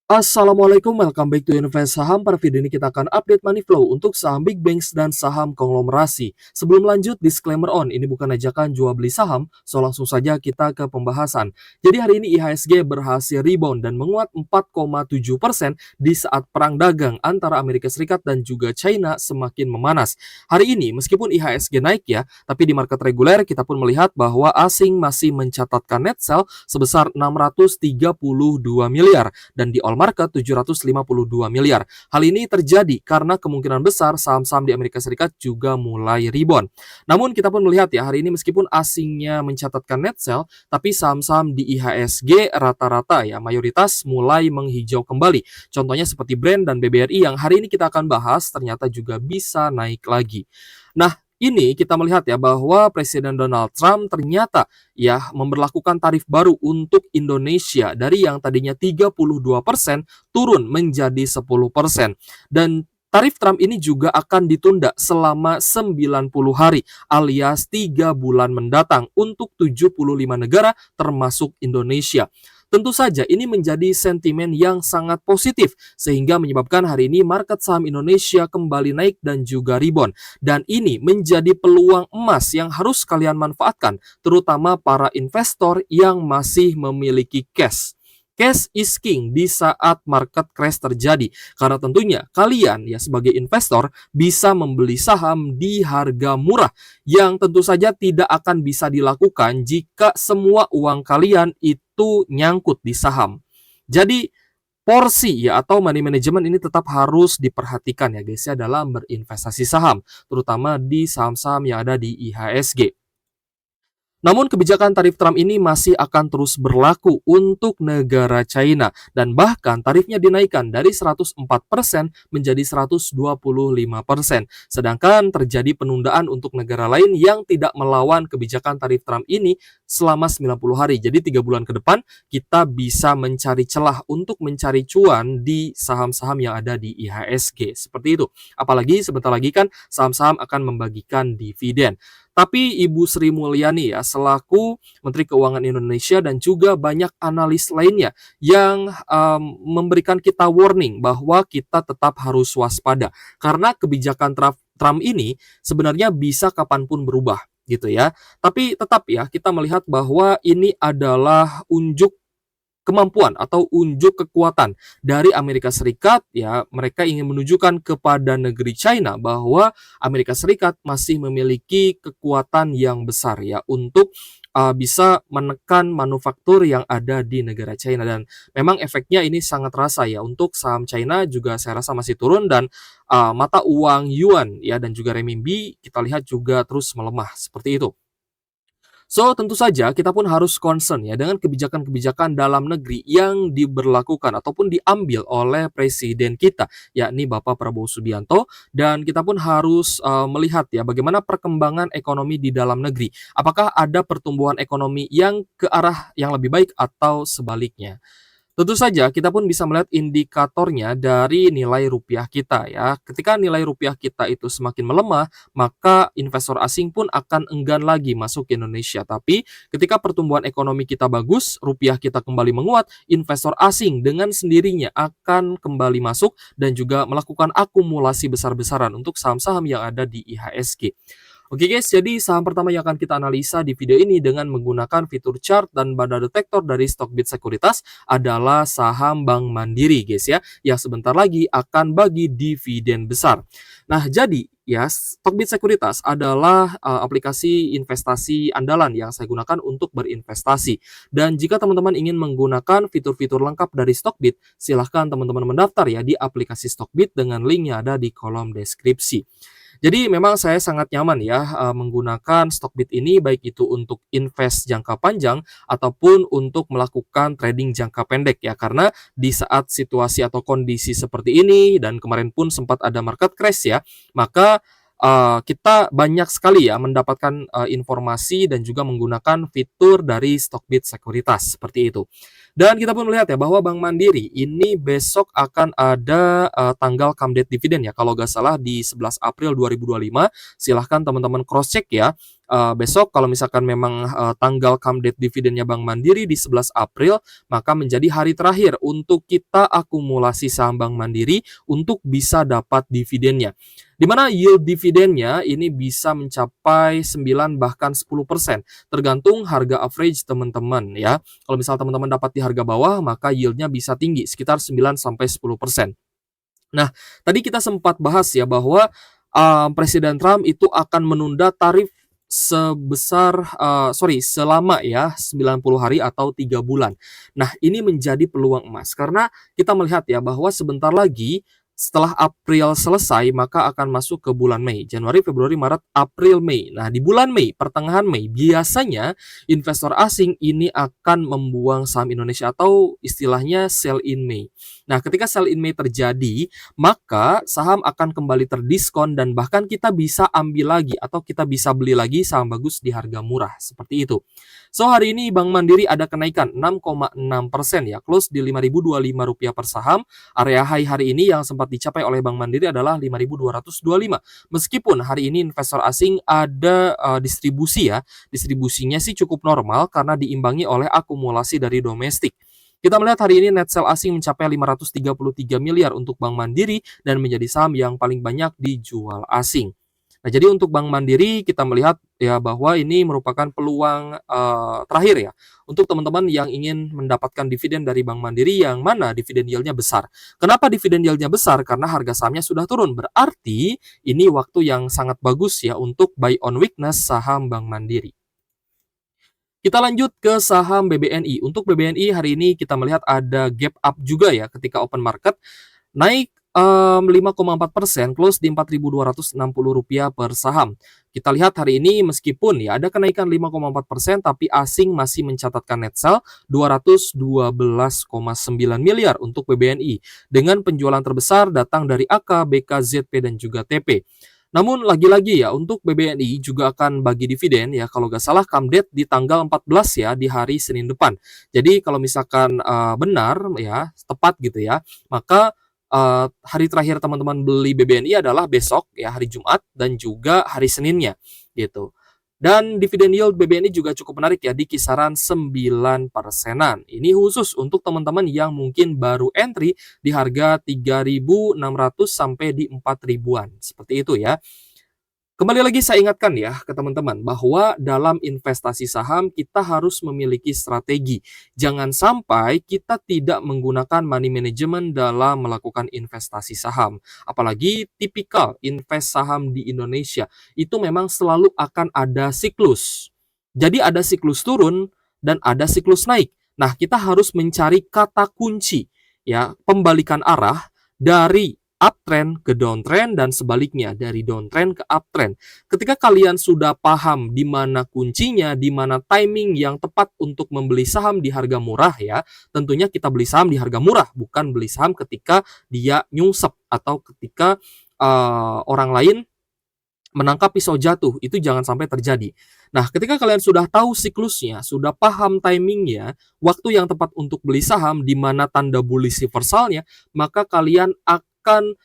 Assalamualaikum, welcome back to Invest Saham. Pada video ini kita akan update money flow untuk saham big banks dan saham konglomerasi. Sebelum lanjut, disclaimer on, ini bukan ajakan jual beli saham, so langsung saja kita ke pembahasan. Jadi hari ini IHSG berhasil rebound dan menguat 4,7% di saat perang dagang antara Amerika Serikat dan juga China semakin memanas. Hari ini meskipun IHSG naik ya, tapi di market reguler kita pun melihat bahwa asing masih mencatatkan net sell sebesar 632 miliar dan di all market 752 miliar. Hal ini terjadi karena kemungkinan besar saham-saham di Amerika Serikat juga mulai rebound. Namun kita pun melihat ya hari ini meskipun asingnya mencatatkan net sell, tapi saham-saham di IHSG rata-rata ya mayoritas mulai menghijau kembali. Contohnya seperti Brand dan BBRI yang hari ini kita akan bahas ternyata juga bisa naik lagi. Nah, ini kita melihat ya bahwa Presiden Donald Trump ternyata ya memberlakukan tarif baru untuk Indonesia dari yang tadinya 32% turun menjadi 10%. Dan tarif Trump ini juga akan ditunda selama 90 hari alias 3 bulan mendatang untuk 75 negara termasuk Indonesia. Tentu saja ini menjadi sentimen yang sangat positif sehingga menyebabkan hari ini market saham Indonesia kembali naik dan juga rebound. Dan ini menjadi peluang emas yang harus kalian manfaatkan, terutama para investor yang masih memiliki cash. Cash is king di saat market crash terjadi. Karena tentunya kalian ya sebagai investor bisa membeli saham di harga murah yang tentu saja tidak akan bisa dilakukan jika semua uang kalian itu nyangkut di saham. Jadi porsi ya atau money management ini tetap harus diperhatikan ya guys ya dalam berinvestasi saham, terutama di saham-saham yang ada di IHSG. Namun kebijakan tarif Trump ini masih akan terus berlaku untuk negara China dan bahkan tarifnya dinaikkan dari 104% menjadi 125%. Sedangkan terjadi penundaan untuk negara lain yang tidak melawan kebijakan tarif Trump ini selama 90 hari. Jadi 3 bulan ke depan kita bisa mencari celah untuk mencari cuan di saham-saham yang ada di IHSG. Seperti itu. Apalagi sebentar lagi kan saham-saham akan membagikan dividen. Tapi Ibu Sri Mulyani ya selaku Menteri Keuangan Indonesia dan juga banyak analis lainnya yang memberikan kita warning bahwa kita tetap harus waspada karena kebijakan Trump ini sebenarnya bisa kapanpun berubah gitu ya. Tapi tetap ya kita melihat bahwa ini adalah unjuk kemampuan atau unjuk kekuatan dari Amerika Serikat ya mereka ingin menunjukkan kepada negeri China bahwa Amerika Serikat masih memiliki kekuatan yang besar ya untuk bisa menekan manufaktur yang ada di negara China dan memang efeknya ini sangat terasa ya untuk saham China juga saya rasa masih turun dan mata uang yuan ya dan juga renminbi kita lihat juga terus melemah seperti itu. So, tentu saja kita pun harus concern ya dengan kebijakan-kebijakan dalam negeri yang diberlakukan ataupun diambil oleh presiden kita, yakni Bapak Prabowo Subianto, dan kita pun harus melihat ya bagaimana perkembangan ekonomi di dalam negeri. Apakah ada pertumbuhan ekonomi yang ke arah yang lebih baik atau sebaliknya? Tentu saja kita pun bisa melihat indikatornya dari nilai rupiah kita ya. Ketika nilai rupiah kita itu semakin melemah, maka investor asing pun akan enggan lagi masuk ke Indonesia. Tapi ketika pertumbuhan ekonomi kita bagus, rupiah kita kembali menguat, investor asing dengan sendirinya akan kembali masuk dan juga melakukan akumulasi besar-besaran untuk saham-saham yang ada di IHSG. Oke guys, jadi saham pertama yang akan kita analisa di video ini dengan menggunakan fitur chart dan banda detektor dari Stockbit Sekuritas adalah saham Bank Mandiri guys ya, yang sebentar lagi akan bagi dividen besar. Nah, jadi ya Stockbit Sekuritas adalah aplikasi investasi andalan yang saya gunakan untuk berinvestasi. Dan jika teman-teman ingin menggunakan fitur-fitur lengkap dari Stockbit, silahkan teman-teman mendaftar ya di aplikasi Stockbit dengan link yang ada di kolom deskripsi. Jadi memang saya sangat nyaman ya menggunakan Stockbit ini baik itu untuk invest jangka panjang ataupun untuk melakukan trading jangka pendek ya karena di saat situasi atau kondisi seperti ini dan kemarin pun sempat ada market crash ya, maka kita banyak sekali ya mendapatkan informasi dan juga menggunakan fitur dari Stockbit Sekuritas seperti itu. Dan kita pun melihat ya bahwa Bank Mandiri ini besok akan ada tanggal come date dividen ya. Kalau nggak salah di 11 April 2025. Silahkan teman-teman cross check ya. Besok kalau misalkan memang tanggal come date dividennya Bank Mandiri di 11 April, maka menjadi hari terakhir untuk kita akumulasi saham Bank Mandiri untuk bisa dapat dividennya. Di mana yield dividennya ini bisa mencapai 9 bahkan 10%, tergantung harga average teman-teman ya. Kalau misal teman-teman dapat di harga bawah, maka yieldnya bisa tinggi sekitar 9 sampai 10%. Nah, tadi kita sempat bahas ya bahwa Presiden Trump itu akan menunda tarif selama ya 90 hari atau 3 bulan. Nah, ini menjadi peluang emas karena kita melihat ya bahwa sebentar lagi setelah April selesai maka akan masuk ke bulan Mei, Januari, Februari, Maret, April, Mei. Nah, di bulan Mei, pertengahan Mei, biasanya investor asing ini akan membuang saham Indonesia atau istilahnya sell in May. Nah, ketika sell in May terjadi, maka saham akan kembali terdiskon dan bahkan kita bisa ambil lagi atau kita bisa beli lagi saham bagus di harga murah, seperti itu. So, hari ini Bank Mandiri ada kenaikan 6,6% ya, close di Rp5.025 per saham. Area high hari ini yang sempat dicapai oleh Bank Mandiri adalah 5.225. Meskipun hari ini investor asing ada distribusi ya, distribusinya sih cukup normal karena diimbangi oleh akumulasi dari domestik. Kita melihat hari ini net sell asing mencapai 533 miliar untuk Bank Mandiri dan menjadi saham yang paling banyak dijual asing. Nah, jadi untuk Bank Mandiri kita melihat ya bahwa ini merupakan peluang terakhir ya untuk teman-teman yang ingin mendapatkan dividen dari Bank Mandiri yang mana dividen yield-nya besar. Kenapa dividen yield-nya besar? Karena harga sahamnya sudah turun. Berarti ini waktu yang sangat bagus ya untuk buy on weakness saham Bank Mandiri. Kita lanjut ke saham BBNI. Untuk BBNI hari ini kita melihat ada gap up juga ya ketika open market naik 5,4%, close di Rp4.260 per saham. Kita lihat hari ini meskipun ya ada kenaikan 5,4%, tapi asing masih mencatatkan net sell 212,9 miliar untuk BBNI. Dengan penjualan terbesar datang dari AK, BK, ZP, dan juga TP. Namun lagi-lagi ya untuk BBNI juga akan bagi dividen ya kalau nggak salah come date di tanggal 14 ya di hari Senin depan. Jadi kalau misalkan benar ya tepat gitu ya, maka hari terakhir teman-teman beli BBNI adalah besok ya hari Jumat dan juga hari Seninnya gitu. Dan dividen yield BBNI juga cukup menarik ya di kisaran 9%-an. Ini khusus untuk teman-teman yang mungkin baru entry di harga 3.600 sampai di 4.000-an. Seperti itu ya. Kembali lagi saya ingatkan ya ke teman-teman bahwa dalam investasi saham kita harus memiliki strategi. Jangan sampai kita tidak menggunakan money management dalam melakukan investasi saham. Apalagi tipikal invest saham di Indonesia itu memang selalu akan ada siklus. Jadi ada siklus turun dan ada siklus naik. Nah, kita harus mencari kata kunci ya, pembalikan arah dari uptrend ke downtrend dan sebaliknya dari downtrend ke uptrend. Ketika kalian sudah paham di mana kuncinya, di mana timing yang tepat untuk membeli saham di harga murah ya, tentunya kita beli saham di harga murah, bukan beli saham ketika dia nyungsep atau ketika orang lain menangkap pisau jatuh, itu jangan sampai terjadi. Nah, ketika kalian sudah tahu siklusnya, sudah paham timingnya, waktu yang tepat untuk beli saham, di mana tanda bullish reversalnya, maka kalian akan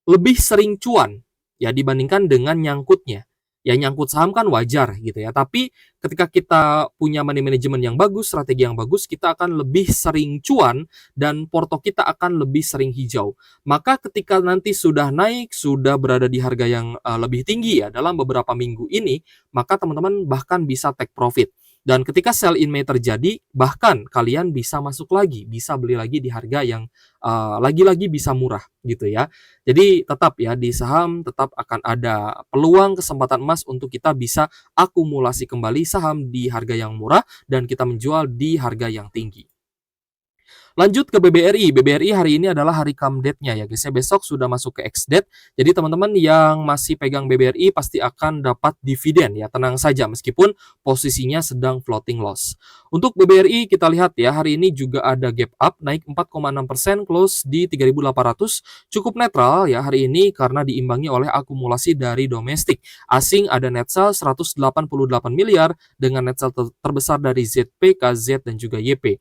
lebih sering cuan ya dibandingkan dengan nyangkutnya. Ya nyangkut saham kan wajar gitu ya. Tapi ketika kita punya money management yang bagus, strategi yang bagus, kita akan lebih sering cuan dan porto kita akan lebih sering hijau. Maka ketika nanti sudah naik, sudah berada di harga yang lebih tinggi ya dalam beberapa minggu ini, maka teman-teman bahkan bisa take profit. Dan ketika sell in May terjadi, bahkan kalian bisa masuk lagi, bisa beli lagi di harga yang lagi-lagi bisa murah gitu ya. Jadi tetap ya di saham tetap akan ada peluang kesempatan emas untuk kita bisa akumulasi kembali saham di harga yang murah dan kita menjual di harga yang tinggi. Lanjut ke BBRI. BBRI hari ini adalah hari come date-nya ya guys. Besok sudah masuk ke ex-date. Jadi teman-teman yang masih pegang BBRI pasti akan dapat dividen ya. Tenang saja meskipun posisinya sedang floating loss. Untuk BBRI kita lihat ya hari ini juga ada gap up naik 4,6% close di 3.800. Cukup netral ya hari ini karena diimbangi oleh akumulasi dari domestik. Asing ada net sell 188 miliar dengan net sell terbesar dari ZP, KZ dan juga YP.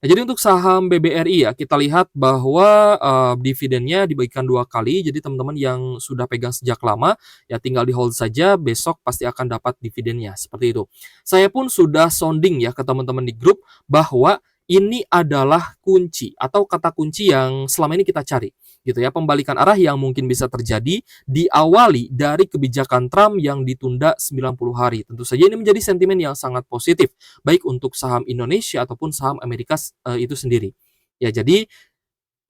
Nah, jadi untuk saham BBRI ya, kita lihat bahwa, dividennya dibagikan 2 kali, jadi teman-teman yang sudah pegang sejak lama, ya tinggal di-hold saja, besok pasti akan dapat dividennya, seperti itu. Saya pun sudah sounding ya ke teman-teman di grup, bahwa ini adalah kunci atau kata kunci yang selama ini kita cari, gitu ya. Pembalikan arah yang mungkin bisa terjadi diawali dari kebijakan Trump yang ditunda 90 hari. Tentu saja ini menjadi sentimen yang sangat positif baik untuk saham Indonesia ataupun saham Amerika itu sendiri. Ya, jadi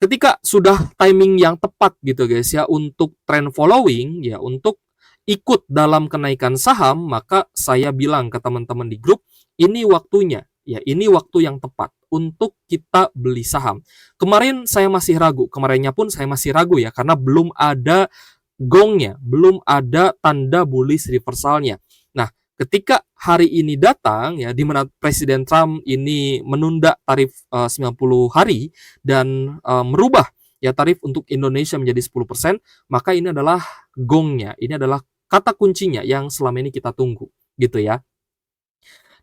ketika sudah timing yang tepat gitu guys ya untuk trend following ya untuk ikut dalam kenaikan saham, maka saya bilang ke teman-teman di grup, ini waktunya. Ya, ini waktu yang tepat untuk kita beli saham. Kemarin saya masih ragu, kemarinnya pun saya masih ragu ya karena belum ada gongnya, belum ada tanda bullish reversalnya. Nah, ketika hari ini datang ya di mana Presiden Trump ini menunda tarif 90 hari dan merubah ya tarif untuk Indonesia menjadi 10%, maka ini adalah gongnya, ini adalah kata kuncinya yang selama ini kita tunggu, gitu ya.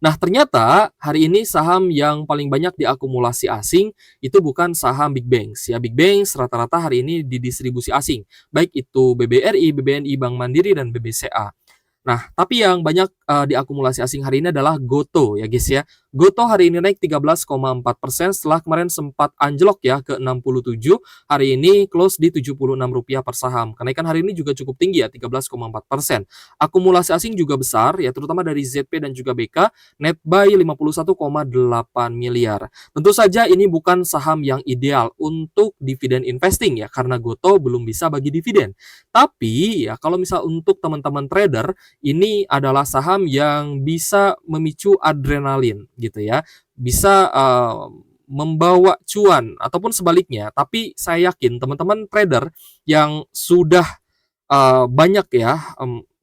Nah, ternyata hari ini saham yang paling banyak diakumulasi asing itu bukan saham big banks ya. Big banks rata-rata hari ini didistribusi asing, baik itu BBRI, BBNI, Bank Mandiri dan BBCA. Nah, tapi yang banyak diakumulasi asing hari ini adalah GoTo ya guys ya. GoTo hari ini naik 13,4% setelah kemarin sempat anjlok ya ke 67, hari ini close di Rp76 per saham. Kenaikan hari ini juga cukup tinggi ya, 13,4%. Akumulasi asing juga besar ya, terutama dari ZP dan juga BK, net buy 51,8 miliar. Tentu saja ini bukan saham yang ideal untuk dividen investing ya, karena GoTo belum bisa bagi dividen. Tapi ya kalau misal untuk teman-teman trader, ini adalah saham yang bisa memicu adrenalin gitu ya, bisa membawa cuan ataupun sebaliknya. Tapi saya yakin teman-teman trader yang sudah banyak ya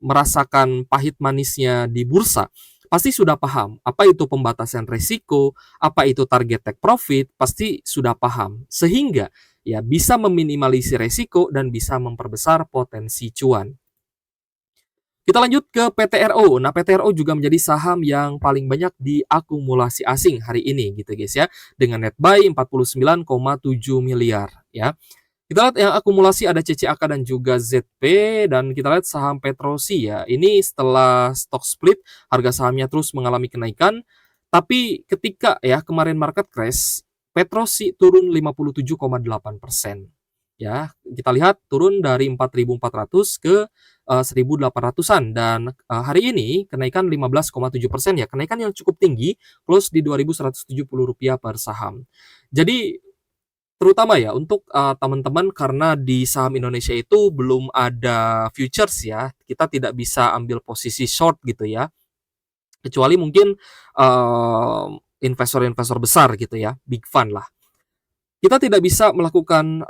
merasakan pahit manisnya di bursa, pasti sudah paham apa itu pembatasan risiko, apa itu target take profit, pasti sudah paham. Sehingga ya bisa meminimalisir risiko dan bisa memperbesar potensi cuan. Kita lanjut ke PTRO. Nah, PTRO juga menjadi saham yang paling banyak diakumulasi asing hari ini gitu guys ya. Dengan net buy 49,7 miliar ya. Kita lihat yang akumulasi ada CCAK dan juga ZP dan kita lihat saham Petrosi ya. Ini setelah stock split harga sahamnya terus mengalami kenaikan. Tapi ketika ya kemarin market crash, Petrosi turun 57,8%. Ya, kita lihat turun dari 4.400 ke 1.800-an dan hari ini kenaikan 15,7% ya, kenaikan yang cukup tinggi, close di Rp2.170 per saham. Jadi terutama ya untuk teman-teman karena di saham Indonesia itu belum ada futures ya, kita tidak bisa ambil posisi short gitu ya, kecuali mungkin investor-investor besar gitu ya, big fund lah. Kita tidak bisa melakukan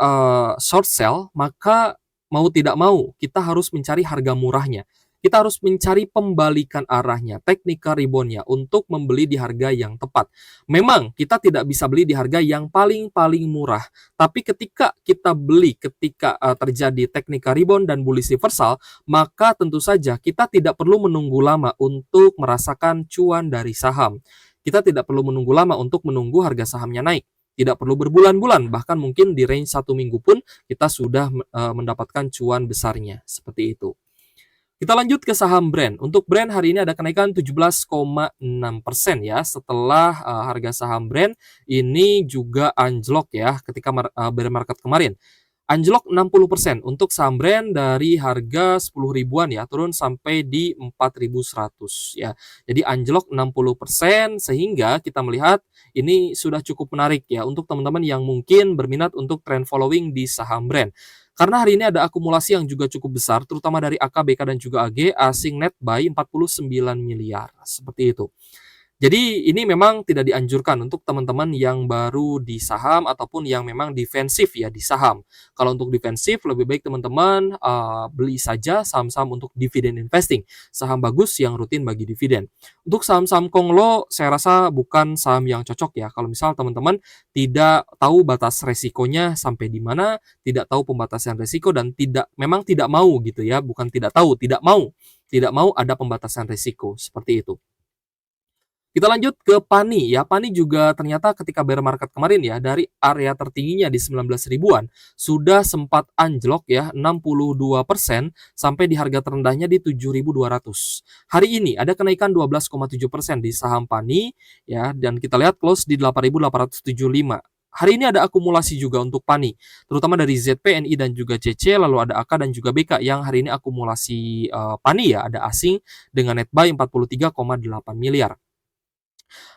short sell, maka mau tidak mau kita harus mencari harga murahnya. Kita harus mencari pembalikan arahnya, technical rebound-nya untuk membeli di harga yang tepat. Memang kita tidak bisa beli di harga yang paling murah, tapi ketika kita beli ketika terjadi technical rebound dan bullish reversal, maka tentu saja kita tidak perlu menunggu lama untuk merasakan cuan dari saham. Kita tidak perlu menunggu lama untuk menunggu harga sahamnya naik. Tidak perlu berbulan-bulan, bahkan mungkin di range 1 minggu pun kita sudah mendapatkan cuan besarnya, seperti itu. Kita lanjut ke saham brand. Untuk brand hari ini ada kenaikan 17,6% ya, setelah harga saham brand ini juga anjlok ya ketika bear market kemarin. Anjlok 60% untuk saham brand dari harga 10 ribuan ya, turun sampai di 4.100 ya. Jadi anjlok 60% sehingga kita melihat ini sudah cukup menarik ya untuk teman-teman yang mungkin berminat untuk trend following di saham brand. Karena hari ini ada akumulasi yang juga cukup besar, terutama dari AK, BK, dan juga AG, asing net buy 49 miliar, seperti itu. Jadi ini memang tidak dianjurkan untuk teman-teman yang baru di saham ataupun yang memang defensif ya di saham. Kalau untuk defensif lebih baik teman-teman beli saja saham-saham untuk dividen investing, saham bagus yang rutin bagi dividen. Untuk saham-saham konglo saya rasa bukan saham yang cocok ya. Kalau misal teman-teman tidak tahu batas resikonya sampai di mana, tidak tahu pembatasan resiko dan memang tidak mau gitu ya, bukan tidak tahu, tidak mau ada pembatasan resiko seperti itu. Kita lanjut ke Pani ya. Pani juga ternyata ketika bear market kemarin ya, dari area tertingginya di 19 ribuan sudah sempat anjlok ya 62% sampai di harga terendahnya di 7.200. Hari ini ada kenaikan 12,7% di saham Pani ya, dan kita lihat close di 8.875. Hari ini ada akumulasi juga untuk Pani, terutama dari ZPNI dan juga CC, lalu ada AK dan juga BK yang hari ini akumulasi Pani ya, ada asing dengan net buy 43,8 miliar.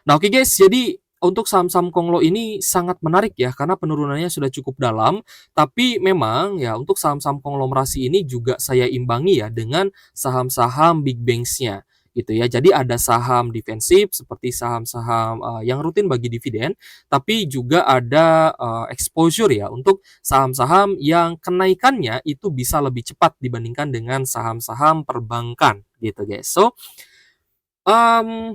Nah, oke guys, jadi untuk saham-saham Konglo ini sangat menarik ya karena penurunannya sudah cukup dalam, tapi memang ya untuk saham-saham konglomerasi ini juga saya imbangi ya dengan saham-saham big banks-nya gitu ya. Jadi ada saham defensif seperti saham-saham yang rutin bagi dividen, tapi juga ada exposure ya untuk saham-saham yang kenaikannya itu bisa lebih cepat dibandingkan dengan saham-saham perbankan gitu guys. So,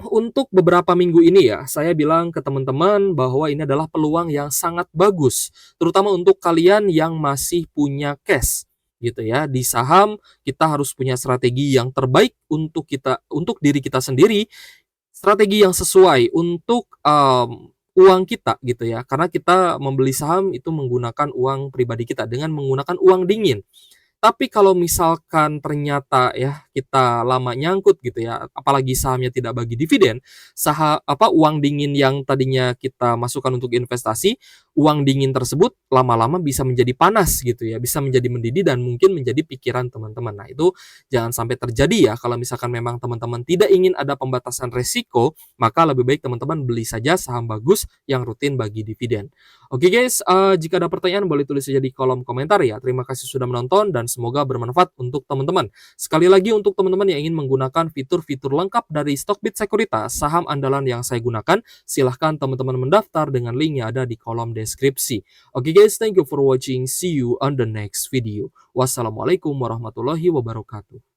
untuk beberapa minggu ini ya, saya bilang ke teman-teman bahwa ini adalah peluang yang sangat bagus, terutama untuk kalian yang masih punya cash, gitu ya. Di saham kita harus punya strategi yang terbaik untuk diri kita sendiri, strategi yang sesuai untuk, uang kita gitu ya. Karena kita membeli saham itu menggunakan uang pribadi kita dengan menggunakan uang dingin. Tapi kalau misalkan ternyata ya kita lama nyangkut gitu ya, apalagi sahamnya tidak bagi dividen, uang dingin yang tadinya kita masukkan untuk investasi, uang dingin tersebut lama-lama bisa menjadi panas gitu ya, bisa menjadi mendidih dan mungkin menjadi pikiran teman-teman. Nah, itu jangan sampai terjadi ya. Kalau misalkan memang teman-teman tidak ingin ada pembatasan resiko, maka lebih baik teman-teman beli saja saham bagus yang rutin bagi dividen. Oke guys, jika ada pertanyaan boleh tulis saja di kolom komentar ya. Terima kasih sudah menonton dan semoga bermanfaat untuk teman-teman. Sekali lagi untuk teman-teman yang ingin menggunakan fitur-fitur lengkap dari Stockbit Sekuritas, saham andalan yang saya gunakan, silahkan teman-teman mendaftar dengan link yang ada di kolom deskripsi. Oke guys, thank you for watching. See you on the next video. Wassalamualaikum warahmatullahi wabarakatuh.